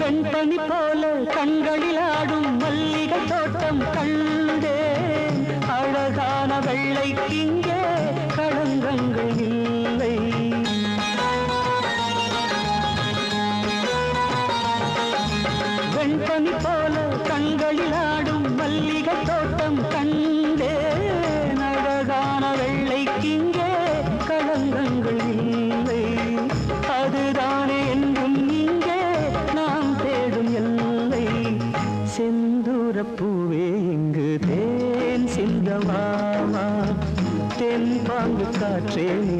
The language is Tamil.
வெண்பனி போல கண்களில் ஆடும் மல்லிகை தோட்டம் கண்டேன். அழகான வெள்ளைக்கிங்கே களங்கங்கள் இல்லை. வெண்பனி போல கண்களில் ஆடும் மல்லிகை தோட்டம் கண்டேன். அழகான வெள்ளைக்கிங்கே களங்கங்கள் இல்லை. அதுதானே என்றும் இங்கே நாம் தேடும் எல்லை. செந்தூரப்பூவே இங்கு தேன் சிந்தமாமா, தென் பாங்கு காற்றே நீ